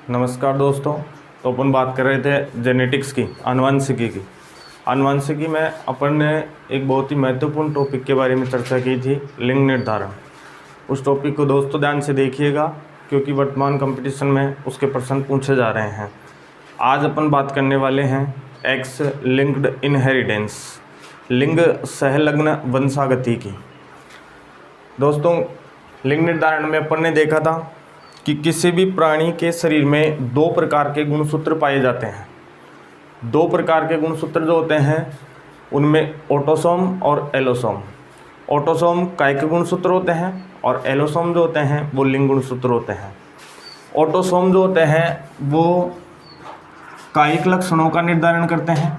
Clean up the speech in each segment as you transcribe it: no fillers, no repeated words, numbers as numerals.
नमस्कार दोस्तों। तो अपन बात कर रहे थे जेनेटिक्स की, आनुवंशिकी की। आनुवंशिकी में अपन ने एक बहुत ही महत्वपूर्ण टॉपिक के बारे में चर्चा की थी, लिंग निर्धारण। उस टॉपिक को दोस्तों ध्यान से देखिएगा, क्योंकि वर्तमान कंपटीशन में उसके प्रश्न पूछे जा रहे हैं। आज अपन बात करने वाले हैं एक्स लिंक्ड इनहेरिटेंस, लिंग सहलग्न वंशागति की। दोस्तों, लिंग निर्धारण में अपन ने देखा था कि किसी भी प्राणी के शरीर में दो प्रकार के गुणसूत्र पाए जाते हैं। दो प्रकार के गुणसूत्र जो होते हैं उनमें ऑटोसोम और एलोसोम। ऑटोसोम कायिक गुणसूत्र होते हैं और एलोसोम जो होते हैं वो लिंग गुणसूत्र होते हैं। ऑटोसोम जो होते हैं वो कायिक लक्षणों का निर्धारण करते हैं,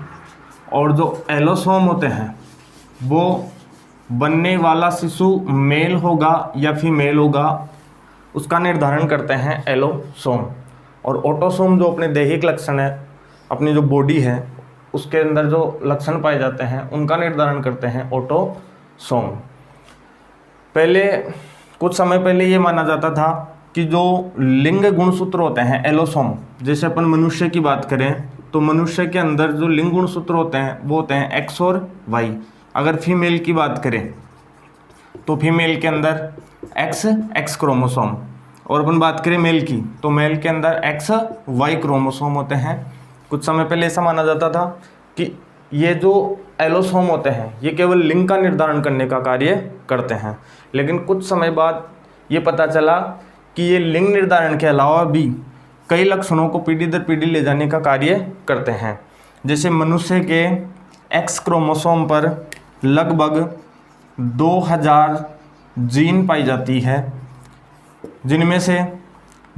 और जो एलोसोम होते हैं वो बनने वाला शिशु मेल होगा या फीमेल होगा उसका निर्धारण करते हैं एलोसोम। और ऑटोसोम जो अपने दैहिक लक्षण है, अपनी जो बॉडी है उसके अंदर जो लक्षण पाए जाते हैं उनका निर्धारण करते हैं ऑटोसोम। पहले कुछ समय पहले ये माना जाता था कि जो लिंग गुणसूत्र होते हैं एलोसोम, जैसे अपन मनुष्य की बात करें तो मनुष्य के अंदर जो लिंग गुणसूत्र होते हैं वो होते हैं एक्स और वाई। अगर फीमेल की बात करें तो फीमेल के अंदर एक्स क्रोमोसोम, और अपन बात करें मेल की तो मेल के अंदर एक्स वाई क्रोमोसोम होते हैं। कुछ समय पहले ऐसा माना जाता था कि ये जो एलोसोम होते हैं ये केवल लिंग का निर्धारण करने का कार्य करते हैं, लेकिन कुछ समय बाद ये पता चला कि ये लिंग निर्धारण के अलावा भी कई लक्षणों को पीढ़ी दर पीढ़ी ले जाने का कार्य करते हैं। जैसे मनुष्य के एक्स क्रोमोसोम पर लगभग 2000 जीन पाई जाती है, जिनमें से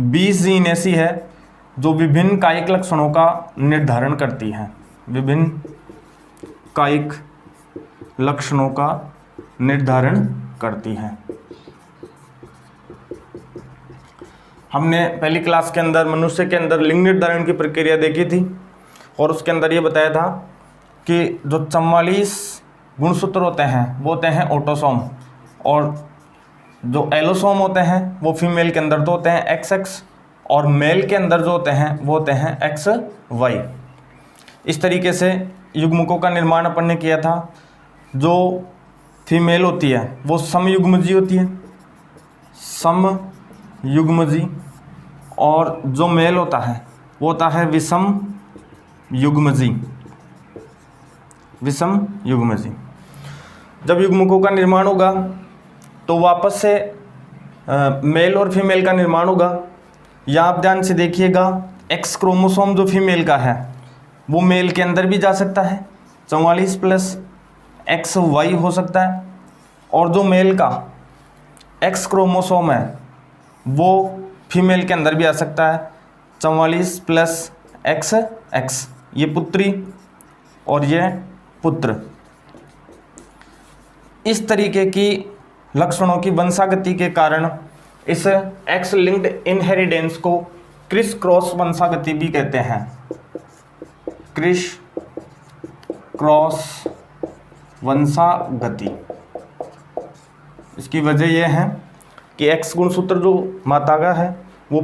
20 जीन ऐसी है जो विभिन्न कायिक लक्षणों का निर्धारण करती हैं। विभिन्न कायिक लक्षणों का निर्धारण करती हैं। हमने पहली क्लास के अंदर मनुष्य के अंदर लिंग निर्धारण की प्रक्रिया देखी थी, और उसके अंदर ये बताया था कि जो 44 गुणसूत्र होते हैं वो होते हैं ऑटोसोम, और जो एलोसोम होते हैं वो फीमेल के अंदर तो होते हैं एक्स एक्स, और मेल के अंदर जो होते हैं वो होते हैं एक्स वाई। इस तरीके से युग्मकों का निर्माण अपन ने किया था। जो फीमेल होती है वो समयुग्मजी होती है, समयुग्मजी, और जो मेल होता है वो होता है विषम युग्मजी, विषम युग्मजी। जब युग्मकों का निर्माण होगा तो वापस से मेल और फीमेल का निर्माण होगा। यहाँ आप ध्यान से देखिएगा, एक्स क्रोमोसोम जो फीमेल का है वो मेल के अंदर भी जा सकता है, 44 प्लस एक्स वाई हो सकता है, और जो मेल का एक्स क्रोमोसोम है वो फीमेल के अंदर भी आ सकता है, 44 प्लस एक्स एक्स। ये पुत्री और ये पुत्र। इस तरीके की लक्षणों की वंशागति के कारण इस एक्स लिंक्ड इनहेरिटेंस को क्रिस क्रॉस वंशागति भी कहते हैं। क्रिस क्रॉस वंशागति। इसकी वजह यह है कि एक्स गुणसूत्र जो माता का है वो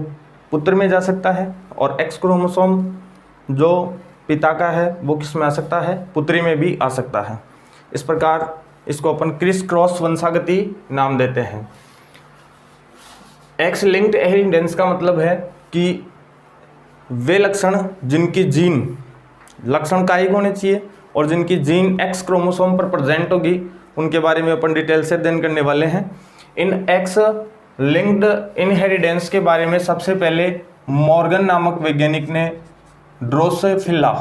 पुत्र में जा सकता है, और एक्स क्रोमोसोम जो पिता का है वो किस में आ सकता है, पुत्री में भी आ सकता है। इस प्रकार इसको अपन क्रिस क्रॉस वंशागति नाम देते हैं। एक्स लिंक्ड इनहेरिटेंस का मतलब है कि वे लक्षण जिनकी जीन लक्षण कायिक होने चाहिए और जिनकी जीन एक्स क्रोमोसोम पर प्रेजेंट होगी उनके बारे में अपन डिटेल से अध्ययन करने वाले हैं। इन एक्स लिंक्ड इनहेरिटेंस के बारे में सबसे पहले मॉर्गन नामक वैज्ञानिक ने ड्रोसोफिला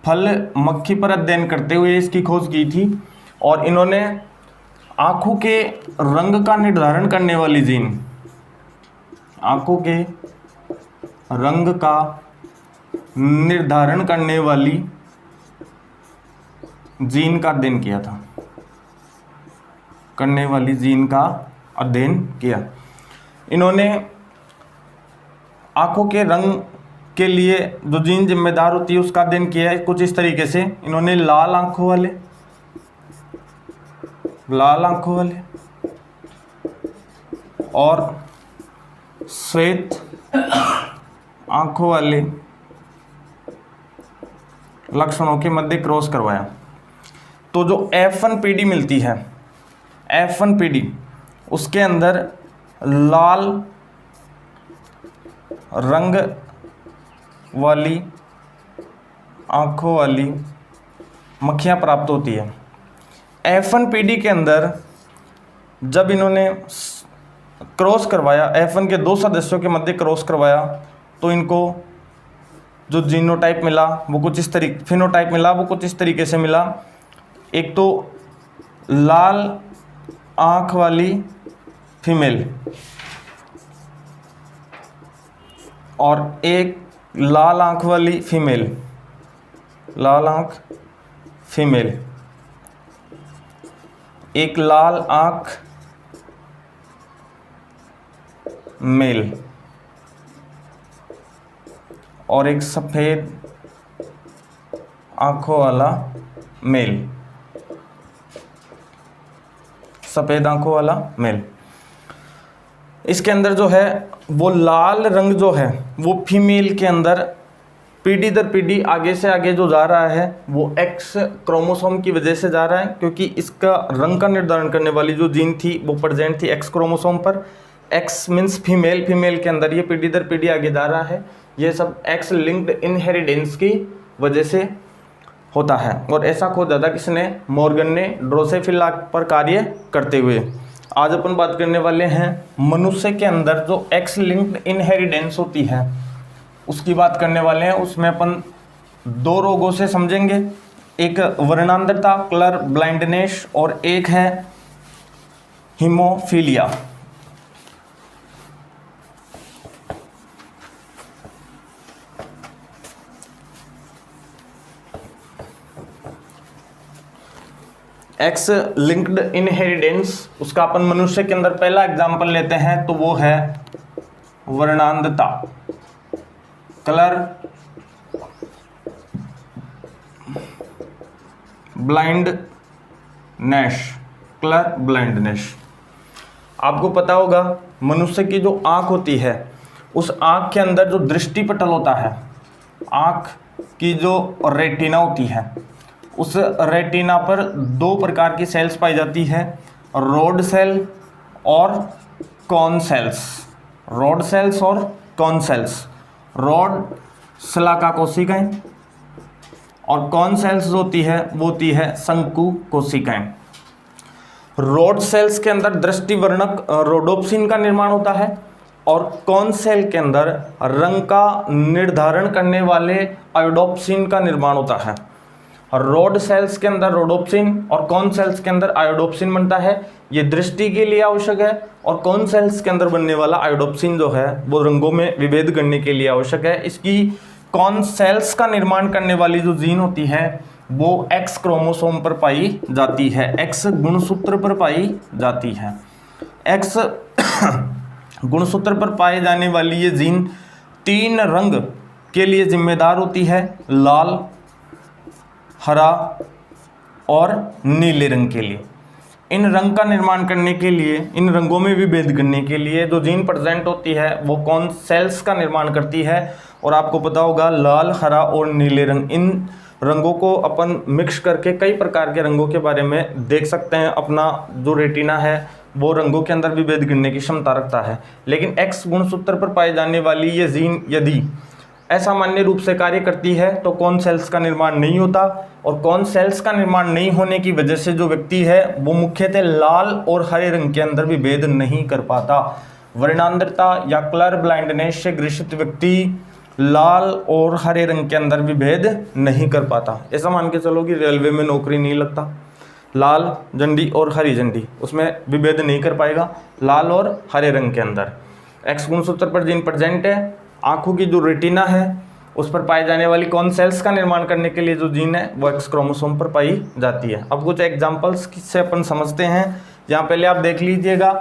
फल मक्खी पर अध्ययन करते हुए इसकी खोज की थी, और इन्होंने आंखों के रंग का निर्धारण करने वाली जीन, आंखों के रंग का निर्धारण करने वाली जीन का अध्ययन किया था, करने वाली जीन का अध्ययन किया। इन्होंने आंखों के रंग के लिए जो जीन जिम्मेदार होती है उसका अध्ययन किया है कुछ इस तरीके से। इन्होंने लाल आंखों वाले और श्वेत आंखों वाले लक्षणों के मध्य क्रॉस करवाया। तो जो F1PD मिलती है, F1PD, उसके अंदर लाल रंग वाली आंखों वाली मक्खियाँ प्राप्त होती है। F1PD के अंदर जब इन्होंने क्रॉस करवाया, F1 के दो सदस्यों के मध्य क्रॉस करवाया, तो इनको जो जीनोटाइप मिला वो कुछ इस तरीके, फिनोटाइप मिला वो कुछ इस तरीके से मिला। एक तो लाल आँख वाली फीमेल और एक लाल आँख वाली फीमेल, लाल आँख फीमेल, एक लाल आँख मेल और एक सफ़ेद आँखों वाला मेल, सफ़ेद आँखों वाला मेल। इसके अंदर जो है वो लाल रंग जो है वो फीमेल के अंदर पीढ़ी दर पीढ़ी आगे से आगे जो जा रहा है वो एक्स क्रोमोसोम की वजह से जा रहा है, क्योंकि इसका रंग का निर्धारण करने वाली जो जीन थी वो प्रेजेंट थी एक्स क्रोमोसोम पर। एक्स मीन्स फीमेल, फीमेल के अंदर ये पीढ़ी दर पीढ़ी आगे जा रहा है। ये सब एक्स लिंक्ड इनहेरिटेंस की वजह से होता है। और ऐसा खोजा था किसने? मॉर्गन ने, ड्रोसोफिला पर कार्य करते हुए। आज अपन बात करने वाले हैं मनुष्य के अंदर जो एक्स लिंक्ड इनहेरिटेंस होती है उसकी बात करने वाले हैं। उसमें अपन दो रोगों से समझेंगे, एक वर्णांधता कलर ब्लाइंडनेस और एक है हीमोफीलिया। एक्स लिंक्ड इनहेरिटेंस, उसका अपन मनुष्य के अंदर पहला एग्जाम्पल लेते हैं तो वो है वर्णांधता, कलर ब्लाइंडनेस, कलर ब्लाइंडनेस। आपको पता होगा मनुष्य की जो आँख होती है उस आँख के अंदर जो दृष्टि पटल होता है, आँख की जो रेटिना होती है, उस रेटिना पर दो प्रकार की सेल्स पाई जाती है, रोड सेल और कॉन सेल्स। रोड सेल्स और कॉन सेल्स। रोड शलाका कोशिकाएं और कॉन सेल्स जो होती है वो होती है शंकु कोशिकाएं। रोड सेल्स के अंदर दृष्टिवर्णक रोडोप्सिन का निर्माण होता है और कॉन सेल के अंदर रंग का निर्धारण करने वाले आयोडोप्सिन का निर्माण होता है। रोड सेल्स के अंदर रोडोप्सिन और कॉन सेल्स के अंदर आयोडोप्सिन बनता है। ये दृष्टि के लिए आवश्यक है और कॉन सेल्स के अंदर बनने वाला आयोडोप्सिन जो है वो रंगों में विभेद करने के लिए आवश्यक है। इसकी कॉन सेल्स का निर्माण करने वाली जो जीन होती है वो एक्स क्रोमोसोम पर पाई जाती है, एक्स गुणसूत्र पर पाई जाती है। एक्स गुणसूत्र पर पाए जाने वाली ये जीन तीन रंग के लिए जिम्मेदार होती है, लाल, हरा और नीले रंग के लिए। इन रंग का निर्माण करने के लिए, इन रंगों में विभेद करने के लिए जो जीन प्रेजेंट होती है वो कौन सेल्स का निर्माण करती है। और आपको पता होगा लाल, हरा और नीले रंग, इन रंगों को अपन मिक्स करके कई प्रकार के रंगों के बारे में देख सकते हैं। अपना जो रेटिना है वो रंगों के अंदर विभेद करने की क्षमता रखता है। लेकिन एक्स गुणसूत्र पर पाई जाने वाली ये जीन यदि असामान्य रूप से कार्य करती है तो कौन सेल्स का निर्माण नहीं होता, और कौन सेल्स का निर्माण नहीं होने की वजह से जो व्यक्ति है वो मुख्यतः लाल और हरे रंग के अंदर भी भेद नहीं कर पाता। वर्णांधता या कलर ब्लाइंडनेस से ग्रसित व्यक्ति लाल और हरे रंग के अंदर भी भेद नहीं कर पाता। ऐसा मान के चलो कि रेलवे में नौकरी नहीं लगता, लाल झंडी और हरी झंडी, उसमें विभेद नहीं कर पाएगा लाल और हरे रंग के अंदर। एक्स गुणसूत्र पर जीन प्रेजेंट है, आंखों की जो रेटिना है उस पर पाए जाने वाली कौन सेल्स का निर्माण करने के लिए जो जीन है वो एक्स क्रोमोसोम पर पाई जाती है। अब कुछ एग्जांपल्स से अपन समझते हैं। यहाँ पहले आप देख लीजिएगा,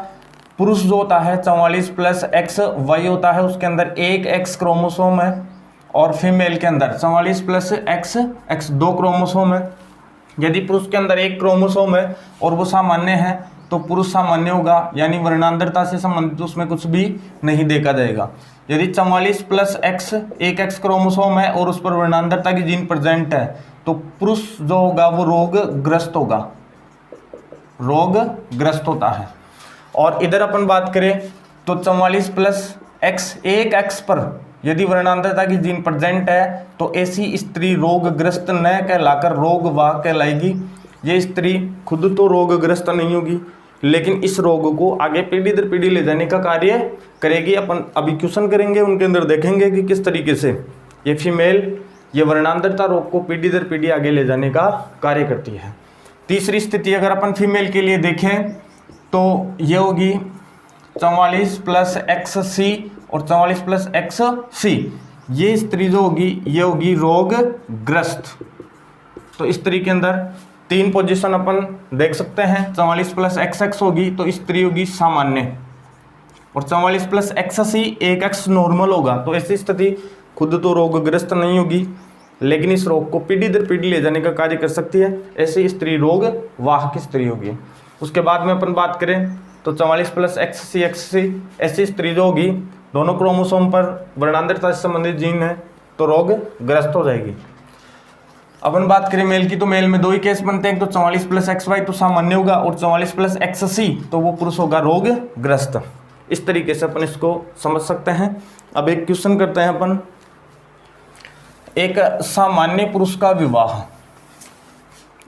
पुरुष जो होता है 44 प्लस एक्स वाई होता है, उसके अंदर एक एक्स क्रोमोसोम है, और फीमेल के अंदर 44 प्लस एक्स 2 क्रोमोसोम है। यदि पुरुष के अंदर एक क्रोमोसोम है और वो सामान्य है तो पुरुष सामान्य होगा, यानी वर्णांतरता से संबंधित उसमें कुछ भी नहीं देखा जाएगा। यदि 44 प्लस एक्स एक एक्स क्रोमोसोम है और उस पर वर्णांतरता की जीन प्रेजेंट है तो पुरुष जो होगा वो रोगग्रस्त होगा, रोगग्रस्त होता है। और इधर अपन बात करें तो 44 प्लस एक्स एक एक्स पर यदि वर्णांतरता की जीन प्रेजेंट है तो ऐसी स्त्री रोगग्रस्त न कहलाकर रोगवाह कहलाएगी। ये स्त्री खुद तो रोगग्रस्त नहीं होगी लेकिन इस रोग को आगे पीढ़ी दर पीढ़ी ले जाने का कार्य करेगी। अपन अभी क्वेश्चन करेंगे, उनके अंदर देखेंगे कि किस तरीके से ये फीमेल ये वर्णांतरता रोग को पीढ़ी दर पीढ़ी आगे ले जाने का कार्य करती है। तीसरी स्थिति अगर अपन फीमेल के लिए देखें तो ये होगी 44 प्लस एक्स सी और 44 प्लस एक्स सी। ये स्त्री जो होगी ये होगी रोगग्रस्त। तो इस स्त्री के अंदर 3 पोजीशन अपन देख सकते हैं। 44 प्लस एक्स एक्स होगी तो स्त्री होगी सामान्य और 44 प्लस एक्स सी एक एक्स नॉर्मल होगा। तो ऐसी स्थिति खुद तो रोगग्रस्त नहीं होगी लेकिन इस रोग को पीढ़ी दर पीढ़ी ले जाने का कार्य कर सकती है। ऐसी स्त्री रोगवाहक स्त्री होगी। उसके बाद में अपन बात करें तो 44 प्लस एक्स सी ऐसी स्त्री जो होगी दोनों क्रोमोसोम पर वर्णांतरता से संबंधित जीन है तो रोगग्रस्त हो जाएगी। अपन बात करें मेल की तो मेल में 2 ही केस बनते हैं, तो 44 प्लस एक्स वाई तो सामान्य होगा और 44 प्लस एक्स सी तो वो पुरुष होगा रोगग्रस्त। इस तरीके से अपन इसको समझ सकते हैं। अब एक क्वेश्चन करते हैं अपन, एक सामान्य पुरुष का विवाह,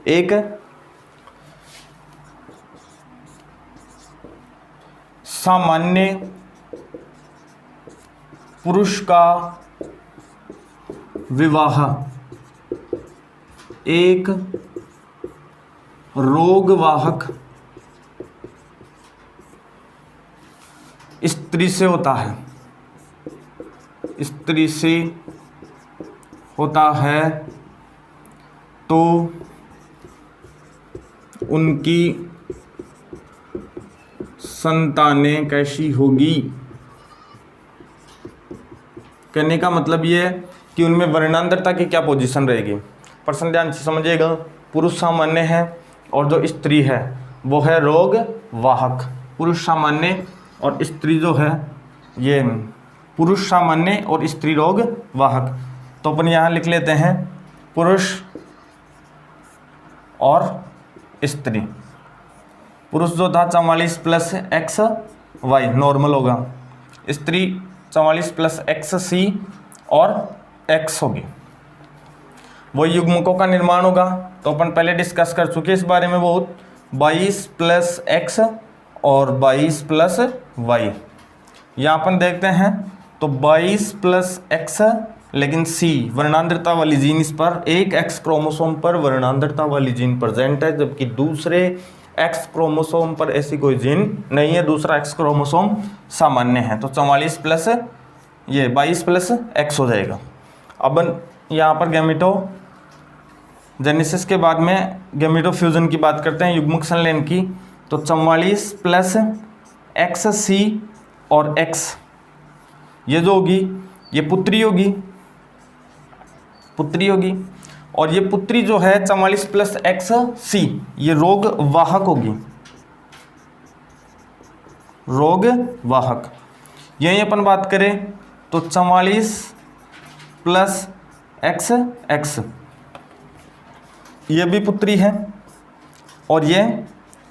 एक सामान्य पुरुष का विवाह एक रोगवाहक स्त्री से होता है, स्त्री से होता है तो उनकी संतानें कैसी होगी। कहने का मतलब ये है कि उनमें वर्णांतरता की क्या पोजीशन रहेगी। प्रश्न ध्यान से समझिएगा। पुरुष सामान्य है और जो स्त्री है वो है रोगवाहक। पुरुष सामान्य और स्त्री जो है ये पुरुष सामान्य और स्त्री रोगवाहक। तो अपन यहाँ लिख लेते हैं पुरुष और स्त्री। पुरुष जो था 44 प्लस एक्स वाई नॉर्मल होगा, स्त्री 44 प्लस एक्स सी और एक्स होगी। वो युग्मकों का निर्माण होगा तो अपन पहले डिस्कस कर चुके इस बारे में बहुत। 22 प्लस एक्स और 22 प्लस वाई। यहाँ अपन देखते हैं तो 22 प्लस एक्स लेकिन सी वर्णांतरता वाली जीन इस पर एक एक्स क्रोमोसोम पर वर्णांतरता वाली जीन प्रेजेंट है, जबकि दूसरे एक्स क्रोमोसोम पर ऐसी कोई जीन नहीं है, दूसरा एक्स क्रोमोसोम सामान्य है। तो 44 प्लस ये 22 प्लस एक्स हो जाएगा। अब यहाँ पर गैमेटो जेनेसिस के बाद में गैमेटो फ्यूजन की बात करते हैं, युग्मक संलयन की। तो 44 प्लस एक्स सी और एक्स ये जो होगी ये पुत्री होगी, पुत्री होगी। और ये पुत्री जो है 44 प्लस एक्स सी ये रोगवाहक होगी, रोगवाहक। यही अपन बात करें तो 44 प्लस एक्स एक्स ये भी पुत्री है और ये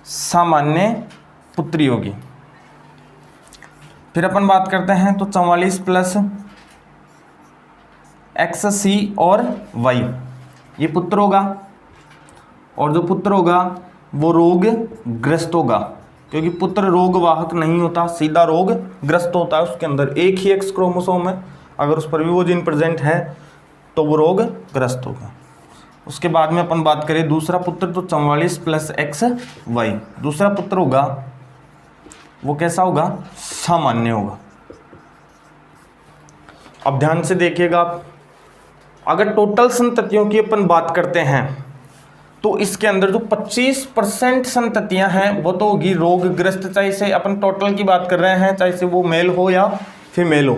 सामान्य पुत्री होगी। फिर अपन बात करते हैं तो 44 प्लस एक्स सी और वाई ये पुत्र होगा और जो पुत्र होगा वो रोगग्रस्त होगा, क्योंकि पुत्र रोगवाहक नहीं होता, सीधा रोगग्रस्त होता है। उसके अंदर एक ही एक्स क्रोमोसोम है, अगर उस पर भी वो जीन प्रेजेंट है तो वो रोगग्रस्त होगा। उसके बाद में अपन बात करें दूसरा पुत्र तो 44 प्लस एक्स वाई दूसरा पुत्र होगा वो कैसा होगा, सामान्य होगा। अब ध्यान से देखिएगा आप, अगर टोटल संततियों की अपन बात करते हैं तो इसके अंदर जो 25% संततियां हैं वो तो होगी रोगग्रस्त, चाहे से अपन टोटल की बात कर रहे हैं चाहे से वो मेल हो या फीमेल हो।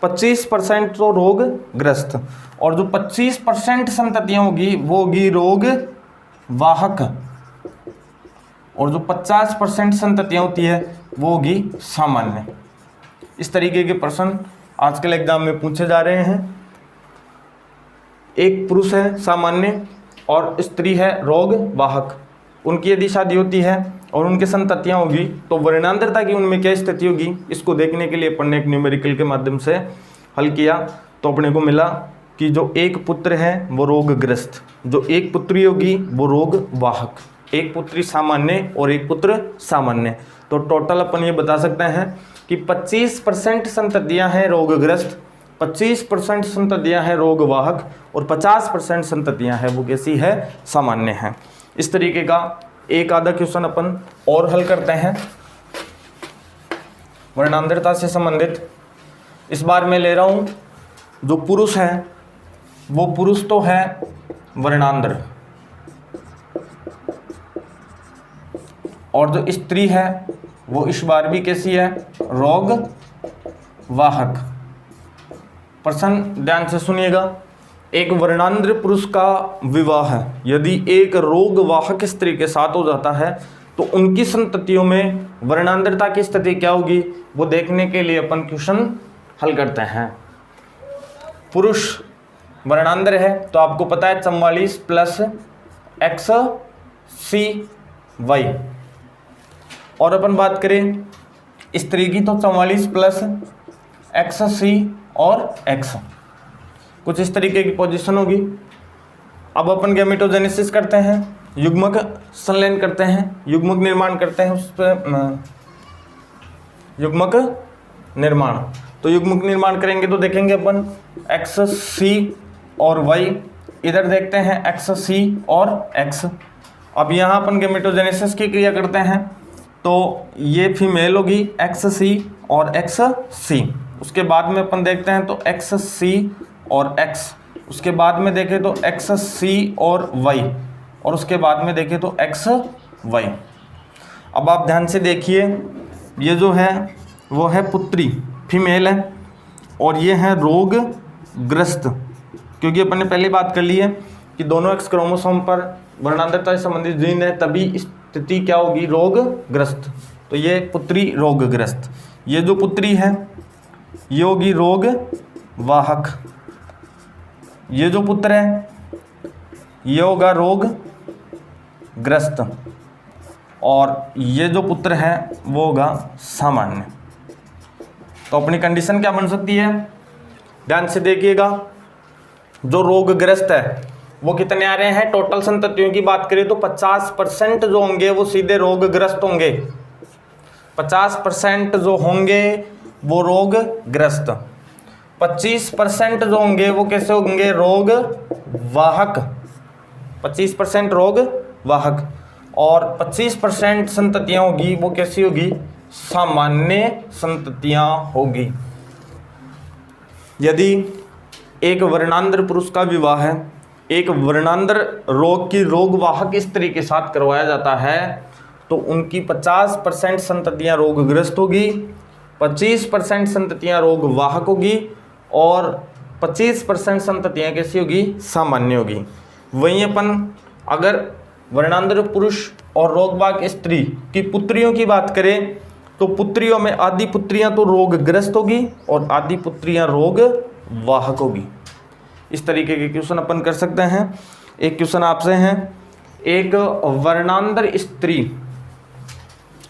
25% तो रोगग्रस्त और जो 25% संततियां होगी वो होगी रोगवाहक, और जो 50% संततियाँ होती है वो होगी सामान्य। इस तरीके के प्रश्न आजकल एग्जाम में पूछे जा रहे हैं। एक पुरुष है सामान्य और स्त्री है रोग वाहक, उनकी यदि शादी होती है और उनकी संततियाँ होगी तो वर्णांतरता की उनमें क्या स्थिति होगी, इसको देखने के लिए अपन ने एक न्यूमेरिकल के माध्यम से हल किया। तो अपने को मिला कि जो एक पुत्र है वो रोगग्रस्त, जो एक पुत्री होगी वो रोग वाहक, एक पुत्री सामान्य और एक पुत्र सामान्य। तो टोटल अपन ये बता सकते हैं कि 25% संततियाँ हैं रोगग्रस्त, 25% संततियाँ हैं रोग वाहक और 50% संततियाँ हैं वो कैसी है, सामान्य है। इस तरीके का एक आधा क्वेश्चन अपन और हल करते हैं वर्णांतरता से संबंधित। इस बार मैं ले रहा हूँ जो पुरुष है वो पुरुष तो है वर्णांतर और जो स्त्री है वो इस बार भी कैसी है, रोग वाहक। प्रश्न ध्यान से सुनिएगा। एक वर्णांतर पुरुष का विवाह है यदि एक रोग वाहक स्त्री के साथ हो जाता है तो उनकी संततियों में वर्णांतरता की स्थिति क्या होगी वो देखने के लिए अपन क्वेश्चन हल करते हैं। पुरुष वर्णांतर है तो आपको पता है 44 प्लस XCY, और अपन बात करें स्त्री की तो 44 प्लस XC और X, कुछ इस तरीके की पोजीशन होगी। अब अपन गैमेटोजेनेसिस करते हैं, युग्मक संलयन करते हैं, युग्मक निर्माण करते हैं, उस पर युग्मक निर्माण। तो युग्मक निर्माण करेंगे तो देखेंगे अपन XC और Y, इधर देखते हैं XC और X। अब यहाँ अपन गैमेटोजेनेसिस की क्रिया करते हैं तो ये फीमेल होगी XC और XC, उसके बाद में अपन देखते हैं तो XC और X, उसके बाद में देखें तो XC और Y, और उसके बाद में देखें तो XY। अब आप ध्यान से देखिए, ये जो है वो है पुत्री, फीमेल है, और ये है रोगग्रस्त, क्योंकि अपन ने पहले बात कर ली है कि दोनों एक्स क्रोमोसोम पर वर्णांतरता से संबंधित जीन है, तभी स्थिति क्या होगी, रोगग्रस्त। तो ये पुत्री रोगग्रस्त, ये जो पुत्री है ये होगी रोग वाहक, ये जो पुत्र है ये होगा रोग ग्रस्त, और ये जो पुत्र है वो होगा सामान्य। तो अपनी कंडीशन क्या बन सकती है, ध्यान से देखिएगा। जो रोगग्रस्त है वो कितने आ रहे हैं, टोटल संततियों की बात करें तो 50% जो होंगे वो सीधे रोगग्रस्त होंगे, 50% जो होंगे वो रोगग्रस्त, 25% जो होंगे वो कैसे होंगे, रोग वाहक, 25% रोग वाहक, और 25% संततियाँ होगी वो कैसी होगी, सामान्य संततियाँ होगी। यदि एक वर्णांतर पुरुष का विवाह है एक वर्णांतर रोग की रोगवाहक स्त्री के साथ करवाया जाता है तो उनकी 50% संततियाँ रोगग्रस्त होगी, 25% संततियाँ रोगवाहक होगी और 25% संततियाँ कैसी होगी, सामान्य होगी। वहीं अपन अगर वर्णांतर पुरुष और रोगवाहक स्त्री की पुत्रियों की बात करें तो पुत्रियों में आधी पुत्रियां तो रोगग्रस्त होगी और आधी पुत्रियां रोग वाहक होगी। इस तरीके के क्वेश्चन अपन कर सकते हैं। एक क्वेश्चन आपसे है, एक वर्णांतर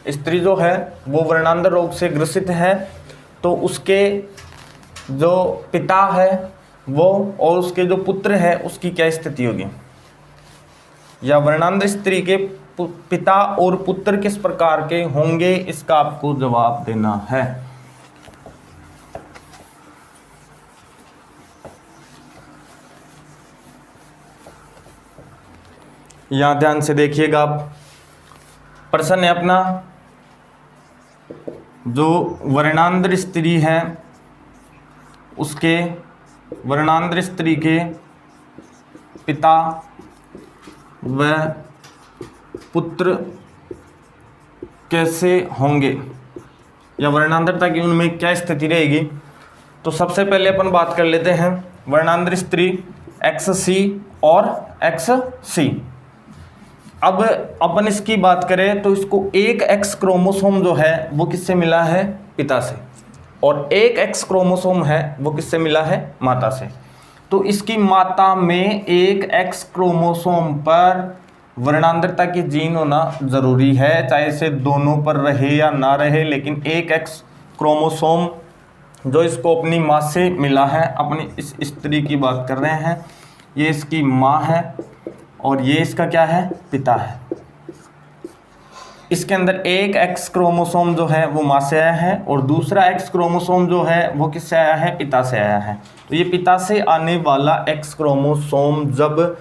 स्त्री जो है वो वर्णांतर रोग से ग्रसित है तो उसके जो पिता है वो और उसके जो पुत्र है उसकी क्या स्थिति होगी, या वर्णांतर स्त्री के पिता और पुत्र किस प्रकार के होंगे, इसका आपको जवाब देना है। यहां ध्यान से देखिएगा आप, प्रश्न है अपना, जो वर्णांतर स्त्री है उसके वर्णांतर स्त्री के पिता व पुत्र कैसे होंगे या वर्णांतरता की उनमें क्या स्थिति रहेगी। तो सबसे पहले अपन बात कर लेते हैं वर्णांतर स्त्री XC और XC। अब अपन इसकी बात करें तो इसको एक एक्स क्रोमोसोम जो है वो किससे मिला है? पिता से, और एक एक्स क्रोमोसोम है वो किससे मिला है? माता से। तो इसकी माता में एक एक्स क्रोमोसोम पर वर्णांतरता की जीन होना जरूरी है, चाहे इसे दोनों पर रहे या ना रहे, लेकिन एक एक्स क्रोमोसोम जो इसको अपनी माँ से मिला है, अपनी इस स्त्री की बात कर रहे हैं, ये इसकी माँ है और ये इसका क्या है? पिता है। इसके अंदर एक एक्स क्रोमोसोम जो है वो माँ से आया है और दूसरा एक्स क्रोमोसोम जो है वो किससे आया है? पिता से आया है। तो ये पिता से आने वाला एक्स क्रोमोसोम जब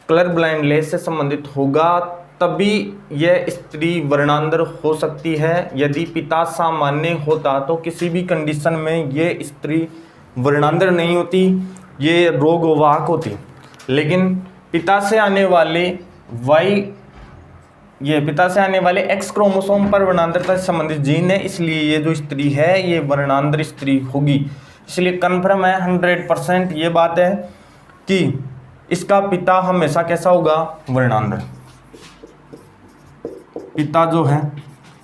कलर ब्लाइंडनेस से संबंधित होगा तभी यह स्त्री वर्णांतर हो सकती है। यदि पिता सामान्य होता तो किसी भी कंडीशन में ये स्त्री वर्णांतर नहीं होती, ये रोगवाहक होती। लेकिन पिता से आने वाले एक्स क्रोमोसोम पर वर्णांतरता से संबंधित जीन है, इसलिए ये जो स्त्री है ये वर्णांतर स्त्री होगी। इसलिए कन्फर्म है 100% ये बात है कि इसका पिता हमेशा कैसा होगा? वर्णांतर। पिता जो है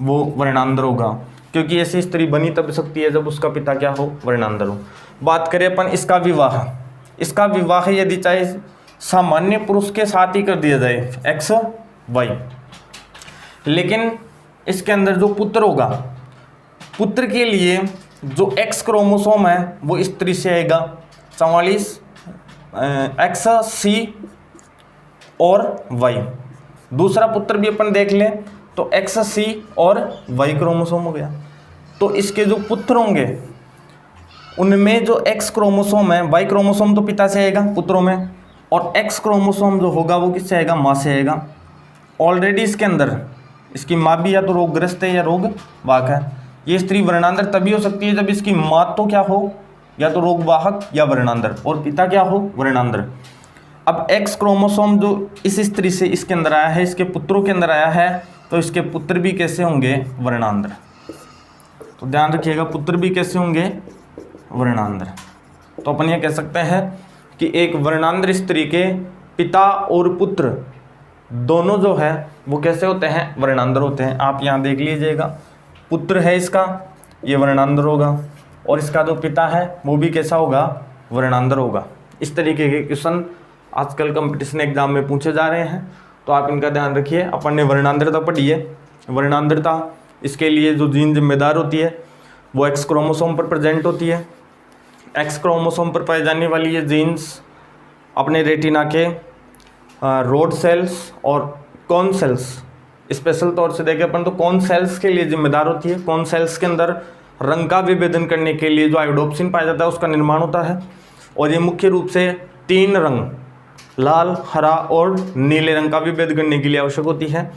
वो वर्णांतर होगा, क्योंकि ऐसी स्त्री बनी तब सकती है जब उसका पिता क्या हो? वर्णांतर हो। बात करें अपन इसका विवाह यदि चाहे सामान्य पुरुष के साथ ही कर दिया जाए एक्स वाई, लेकिन इसके अंदर जो पुत्र होगा, पुत्र के लिए जो एक्स क्रोमोसोम है वो स्त्री से आएगा 44 एक्स सी और वाई। दूसरा पुत्र भी अपन देख लें तो एक्स सी और वाई क्रोमोसोम हो गया। तो इसके जो पुत्र होंगे उनमें जो एक्स क्रोमोसोम है, वाई क्रोमोसोम तो पिता से आएगा पुत्रों में, और एक्स क्रोमोसोम जो होगा वो किससे आएगा? माँ से आएगा। ऑलरेडी इसके अंदर इसकी माँ भी या तो रोगग्रस्त है या रोगवाहक है। ये स्त्री वर्णांतर तभी हो सकती है जब इसकी माँ तो क्या हो? या तो रोगवाहक या वर्णांतर, और पिता क्या हो? वर्णांतर। अब एक्स क्रोमोसोम जो इस स्त्री से इसके अंदर आया है, इसके पुत्रों के अंदर आया है, तो इसके पुत्र भी कैसे होंगे? वर्णांतर। तो ध्यान रखिएगा, पुत्र भी कैसे होंगे? वर्णांतर। तो अपन ये कह सकते हैं कि एक वर्णांतर स्त्री के पिता और पुत्र दोनों जो है वो कैसे होते हैं? वर्णांतर होते हैं। आप यहाँ देख लीजिएगा, पुत्र है इसका, ये वर्णांतर होगा, और इसका जो पिता है वो भी कैसा होगा? वर्णांतर होगा। इस तरीके के क्वेश्चन आजकल कंपटीशन एग्जाम में पूछे जा रहे हैं, तो आप इनका ध्यान रखिए। अपन ने वर्णांतरता पढ़ी है। वर्णांतरता इसके लिए जो जीन जिम्मेदार होती है वो एक्स क्रोमोसोम पर प्रेजेंट होती है। एक्स क्रोमोसोम पर पाई जाने वाली ये जीन्स अपने रेटिना के रोड सेल्स और कॉन सेल्स, स्पेशल तौर से देखें अपन तो कॉन सेल्स के लिए जिम्मेदार होती है। कॉन सेल्स के अंदर रंग का विभेदन करने के लिए जो आयोडोप्सिन पाया जाता है उसका निर्माण होता है, और ये मुख्य रूप से 3 रंग लाल, हरा और नीले रंग का विभेद करने के लिए आवश्यक होती है।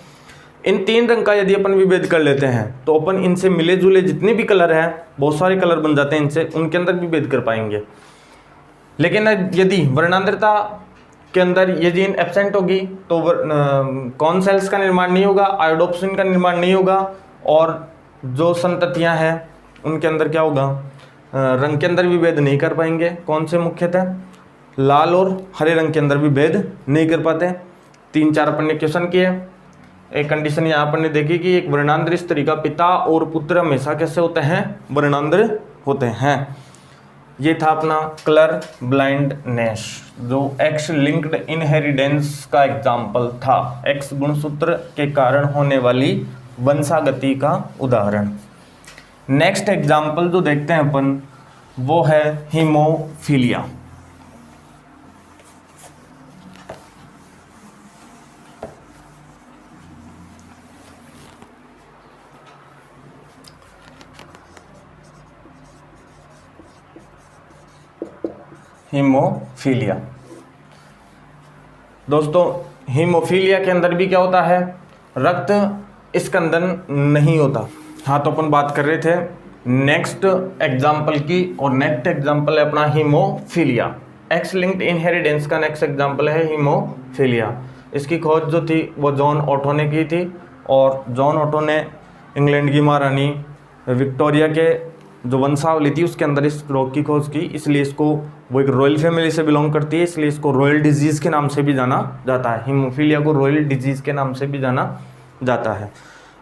इन 3 रंग का यदि अपन विभेद कर लेते हैं तो अपन इनसे मिले जुले जितने भी कलर हैं, बहुत सारे कलर बन जाते हैं इनसे, उनके अंदर विभेद कर पाएंगे। लेकिन यदि वर्णांतरता के अंदर ये जीन एब्सेंट होगी तो कॉन सेल्स का निर्माण नहीं होगा, आयोडोप्सिन का निर्माण नहीं होगा, और जो संततियां हैं उनके अंदर क्या होगा? रंग के अंदर विभेद नहीं कर पाएंगे। कौन से? मुख्यतः लाल और हरे रंग के अंदर विभेद नहीं कर पाते। 3-4 अपन ने क्वेश्चन किए। एक कंडीशन यहाँ पर ने देखी कि एक वर्णांतर स्त्री का पिता और पुत्र हमेशा कैसे होते हैं? वर्णांतर होते हैं। ये था अपना कलर ब्लाइंडनेस, जो एक्स लिंक्ड इनहेरिटेंस का एग्जाम्पल था, एक्स गुणसूत्र के कारण होने वाली वंशागति का उदाहरण। नेक्स्ट एग्जाम्पल जो देखते हैं अपन वो है हीमोफीलिया। हीमोफीलिया दोस्तों, हीमोफीलिया के अंदर भी क्या होता है? रक्त स्कंदन नहीं होता। हाँ, तो अपन बात कर रहे थे नेक्स्ट एग्जाम्पल की, और नेक्स्ट एग्जाम्पल है अपना हीमोफीलिया। एक्स लिंक्ड इनहेरिटेंस का नेक्स्ट एग्जाम्पल है हीमोफीलिया। इसकी खोज जो थी वो जॉन ऑटो ने की थी, और जॉन ऑटो ने इंग्लैंड की महारानी विक्टोरिया के जो वंशावली थी उसके अंदर इस रोग की खोज की, इसलिए इसको, वो एक रॉयल फैमिली से बिलोंग करती है, इसलिए इसको रॉयल डिजीज़ के नाम से भी जाना जाता है। हीमोफीलिया को रॉयल डिजीज़ के नाम से भी जाना जाता है।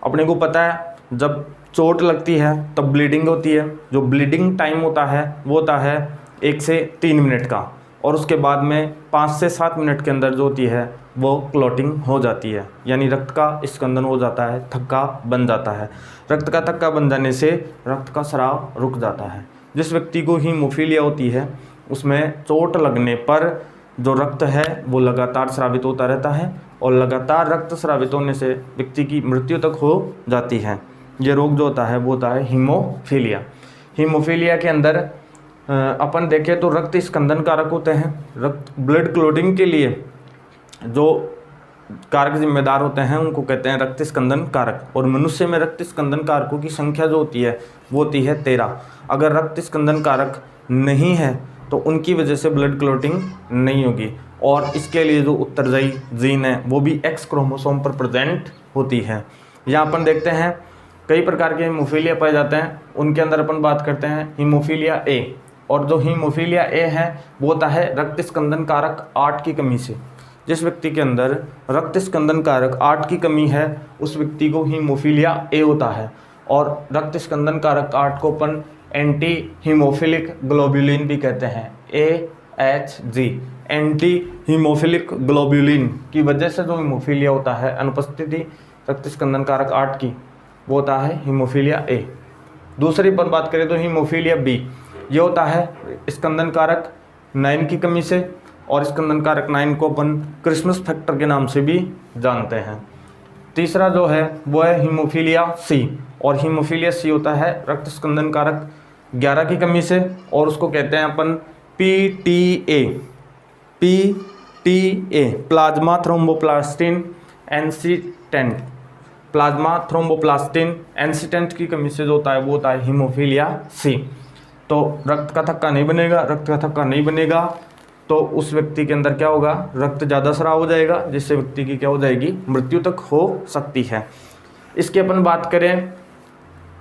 अपने को पता है जब चोट लगती है तब ब्लीडिंग होती है। जो ब्लीडिंग टाइम होता है वो होता है 1 से 3 मिनट का, और उसके बाद में 5 से 7 मिनट के अंदर जो होती है वो क्लॉटिंग हो जाती है, यानी रक्त का स्कंदन हो जाता है, थक्का बन जाता है। रक्त का थक्का बन जाने से रक्त का स्राव रुक जाता है। जिस व्यक्ति को हीमोफीलिया होती है उसमें चोट लगने पर जो रक्त है वो लगातार स्रावित होता रहता है, और लगातार रक्त स्रावित होने से व्यक्ति की मृत्यु तक हो जाती है। ये रोग जो होता है वो होता है हीमोफीलिया। हीमोफीलिया के अंदर अपन देखें तो रक्त स्कंदन कारक होते हैं। रक्त ब्लड क्लॉटिंग के लिए जो कारक जिम्मेदार होते हैं उनको कहते हैं रक्त स्कंदन कारक, और मनुष्य में रक्त स्कंदन कारकों की संख्या जो होती है वो होती है 13। अगर रक्त स्कंदन कारक नहीं है तो उनकी वजह से ब्लड क्लॉटिंग नहीं होगी, और इसके लिए जो उत्तरदायी जीन है वो भी एक्स क्रोमोसोम पर प्रेजेंट होती है। यहाँ अपन देखते हैं कई प्रकार के हीमोफीलिया पाए जाते हैं, उनके अंदर अपन बात करते हैं हीमोफीलिया ए। और जो हीमोफीलिया ए है वो होता है रक्त स्कंदन कारक 8 की कमी से। जिस व्यक्ति के अंदर रक्त स्कंदन कारक 8 की कमी है उस व्यक्ति को हीमोफीलिया ए होता है। और रक्त स्कंदन कारक 8 को अपन एंटी हीमोफिलिक ग्लोब्यूलिन भी कहते हैं, AHG, एंटी हीमोफिलिक ग्लोब्यूलिन की वजह से जो हीमोफीलिया होता है, अनुपस्थिति रक्त स्कंदन कारक 8 की, वो होता है हीमोफीलिया ए। दूसरी पर बात करें तो हीमोफीलिया बी, ये होता है स्कंदन कारक 9 की कमी से, और स्कंदन कारक 9 को अपन क्रिसमस फैक्टर के नाम से भी जानते हैं। तीसरा जो है वो है हीमोफीलिया सी, और हीमोफीलिया सी होता है रक्त स्कंदन कारक 11 की कमी से, और उसको कहते हैं अपन PTA, plasma thromboplastin antecedent, plasma thromboplastin antecedent की कमी से जो होता है वो होता है हीमोफीलिया सी। तो रक्त का थक्का नहीं बनेगा, रक्त का थक्का नहीं बनेगा तो उस व्यक्ति के अंदर क्या होगा, रक्त ज़्यादा स्राव हो जाएगा, जिससे व्यक्ति की क्या हो जाएगी, मृत्यु तक हो सकती है। इसकी अपन बात करें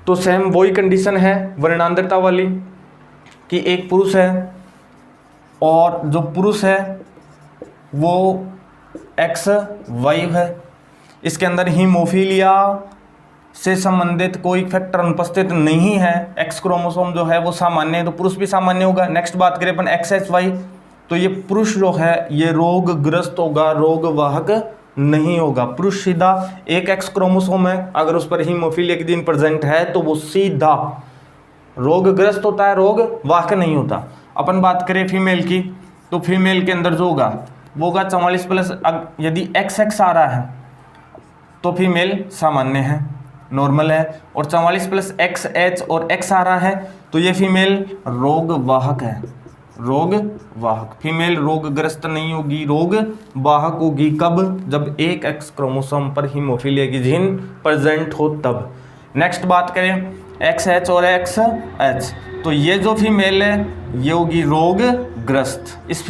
तो सेम वही कंडीशन है वर्णांतरता वाली, कि एक पुरुष है और जो पुरुष है वो XY है, इसके अंदर हीमोफीलिया से संबंधित कोई फैक्टर अनुपस्थित नहीं है, एक्स क्रोमोसोम जो है वो सामान्य है तो पुरुष भी सामान्य होगा। नेक्स्ट बात करें अपन XHY, तो ये पुरुष जो है ये रोगग्रस्त होगा, रोग वाहक नहीं होगा। पुरुष सीधा एक एक्स क्रोमोसोम है, अगर उस पर हीमोफीलिया की जीन प्रेजेंट है तो वो सीधा रोगग्रस्त होता है, रोग वाहक नहीं होता। अपन बात करें फीमेल की, तो फीमेल के अंदर जो होगा वो होगा 44+, यदि XX आ रहा है तो फीमेल सामान्य है, नॉर्मल है, और 44+XH और X आ रहा है तो ये फीमेल रोग वाहक है, रोग वाहक। फीमेल रोगग्रस्त नहीं होगी, रोग वाहक होगी। कब? जब एक एक्स क्रोमोसोम पर हीमोफीलिया की जीन प्रेजेंट हो तब। नेक्स्ट बात करें XH और XH, तो ये जो फीमेल है ये होगी रोगग्रस्त। इस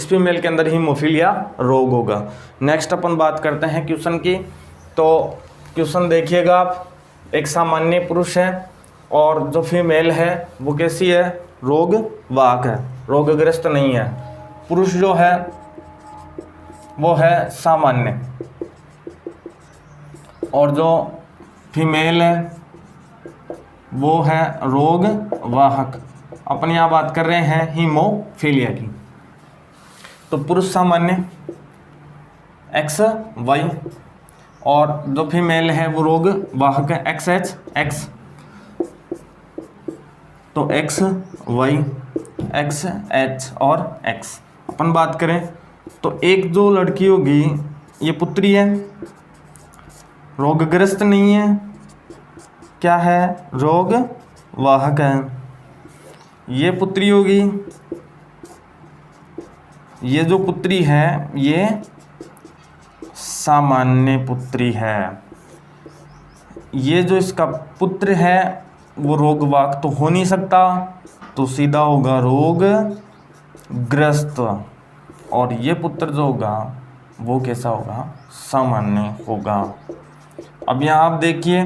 फीमेल के अंदर हीमोफीलिया रोग होगा। नेक्स्ट अपन बात करते हैं क्वेश्चन की, तो क्वेश्चन देखिएगा आप, एक सामान्य पुरुष है और जो फीमेल है वो कैसी है, रोग वाहक है, रोगग्रस्त नहीं है। पुरुष जो है वो है सामान्य और जो फीमेल है वो है रोग वाहक। अपन यहाँ बात कर रहे हैं हीमोफीलिया की, तो पुरुष सामान्य XY और जो फीमेल है वो रोग वाहक है XH X, तो XY XH और X। अपन बात करें तो एक जो लड़की होगी ये पुत्री है, रोगग्रस्त नहीं है, क्या है, रोग वाहक है। ये पुत्री होगी, ये जो पुत्री है ये सामान्य पुत्री है। ये जो इसका पुत्र है वो रोगवाहक तो हो नहीं सकता, तो सीधा होगा रोगग्रस्त। और ये पुत्र जो होगा वो कैसा होगा, सामान्य होगा। अब यहाँ आप देखिए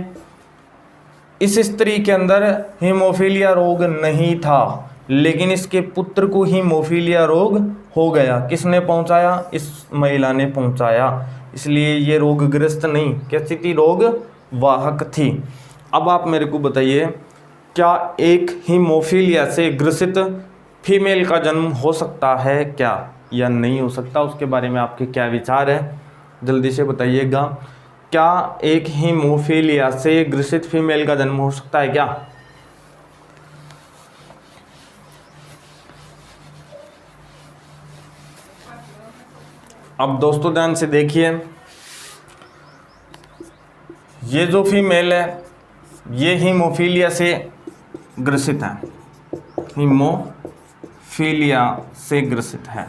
इस स्त्री के अंदर हीमोफीलिया रोग नहीं था, लेकिन इसके पुत्र को हीमोफीलिया रोग हो गया। किसने पहुंचाया? इस महिला ने पहुंचाया, इसलिए ये रोगग्रस्त नहीं, कैसी थी? रोग वाहक थी। अब आप मेरे को बताइए, क्या एक हीमोफीलिया से ग्रसित फीमेल का जन्म हो सकता है क्या या नहीं हो सकता? उसके बारे में आपके क्या विचार है, जल्दी से बताइएगा। क्या एक हीमोफीलिया से ग्रसित फीमेल का जन्म हो सकता है क्या? अब दोस्तों ध्यान से देखिए, ये जो फीमेल है ये हीमोफीलिया से ग्रसित है, हीमोफीलिया से ग्रसित है।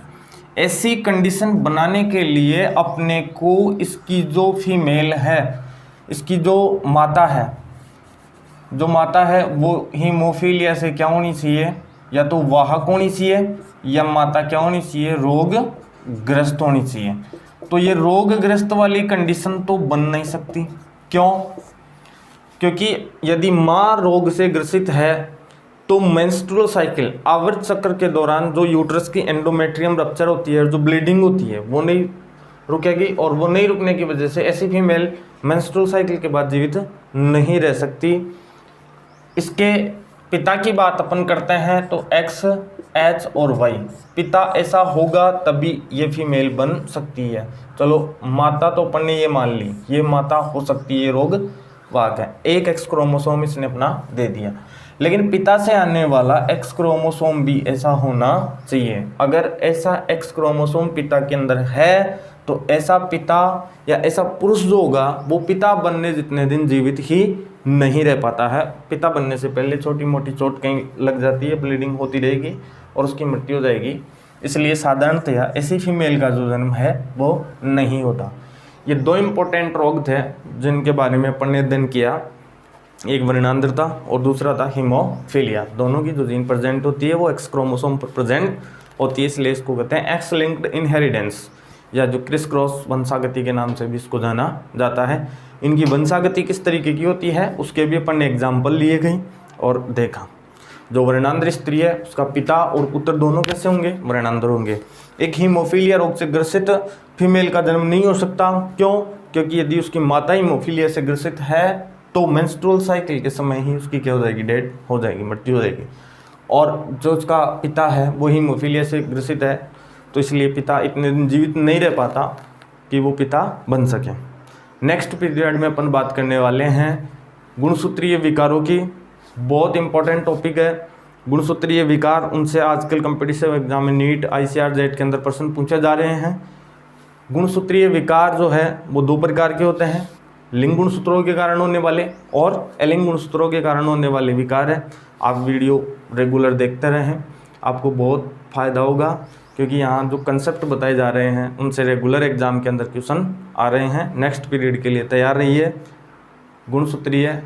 ऐसी कंडीशन बनाने के लिए अपने को इसकी जो फीमेल है, इसकी जो माता है वो हीमोफीलिया से क्या होनी चाहिए? या तो वाहक होनी चाहिए, या माता क्या होनी चाहिए? रोगग्रस्त होनी चाहिए। तो ये रोगग्रस्त वाली कंडीशन तो बन नहीं सकती। क्यों? क्योंकि यदि माँ रोग से ग्रसित है तो मेंस्ट्रुअल साइकिल, आवर्त चक्र के दौरान जो यूट्रस की एंडोमेट्रियम रप्चर होती है, जो ब्लीडिंग होती है, वो नहीं रुकेगी, और वो नहीं रुकने की वजह से ऐसी फीमेल मेंस्ट्रुअल साइकिल के बाद जीवित नहीं रह सकती। इसके पिता की बात अपन करते हैं तो X, H और Y, पिता ऐसा होगा तभी ये फीमेल बन सकती है। चलो माता तो अपन ने ये मान ली, ये माता हो सकती है, ये रोग वाहक है, एक X क्रोमोसोम इसने अपना दे दिया, लेकिन पिता से आने वाला X क्रोमोसोम भी ऐसा होना चाहिए। अगर ऐसा X क्रोमोसोम पिता के अंदर है तो ऐसा पिता या ऐसा पुरुष जो होगा वो पिता बनने जितने दिन जीवित ही नहीं रह पाता है। पिता बनने से पहले छोटी मोटी चोट कहीं लग जाती है, ब्लीडिंग होती रहेगी और उसकी मृत्यु हो जाएगी। इसलिए साधारणतया ऐसी फीमेल का जो जन्म है वो नहीं होता। ये दो इम्पोर्टेंट रोग थे जिनके बारे में अपन ने अध्ययन किया, एक वर्णांधता और दूसरा था हीमोफीलिया। दोनों की जो जीन प्रेजेंट होती है वो X क्रोमोसोम पर प्रेजेंट होती है, इसलिए इसको कहते हैं एक्स लिंक्ड इनहेरिटेंस, या जो क्रिस क्रॉस वंशागति के नाम से भी इसको जाना जाता है। इनकी वंशागति किस तरीके की होती है उसके भी अपन ने एग्जाम्पल लिए गई और देखा। जो वर्णांध स्त्री है उसका पिता और पुत्र दोनों कैसे होंगे? वर्णांध होंगे। एक हीमोफीलिया रोग से ग्रसित फीमेल का जन्म नहीं हो सकता। क्यों? क्योंकि यदि उसकी माता हीमोफीलिया से ग्रसित है तो मेंस्ट्रुअल साइकिल के समय ही उसकी क्या हो जाएगी? डेड हो जाएगी, मृत्यु हो जाएगी। और जो उसका पिता है वो हीमोफीलिया से ग्रसित है, तो इसलिए पिता इतने दिन जीवित नहीं रह पाता कि वो पिता बन सके। नेक्स्ट पीरियड में अपन बात करने वाले हैं गुणसूत्रीय विकारों की। बहुत इंपॉर्टेंट टॉपिक है गुणसूत्रीय विकार। उनसे आजकल कॉम्पिटिटिव एग्जाम में नीट, ICAR, जेट के अंदर प्रश्न पूछे जा रहे हैं। गुणसूत्रीय विकार जो है वो दो प्रकार के होते हैं, लिंग गुणसूत्रों के कारण होने वाले और अलिंग गुणसूत्रों के कारण होने वाले विकार है। आप वीडियो रेगुलर देखते रहें, आपको बहुत फ़ायदा होगा, क्योंकि यहाँ जो कंसेप्ट बताए जा रहे हैं उनसे रेगुलर एग्जाम के अंदर क्वेश्चन आ रहे हैं। नेक्स्ट पीरियड के लिए तैयार रहिए। गुणसूत्रीय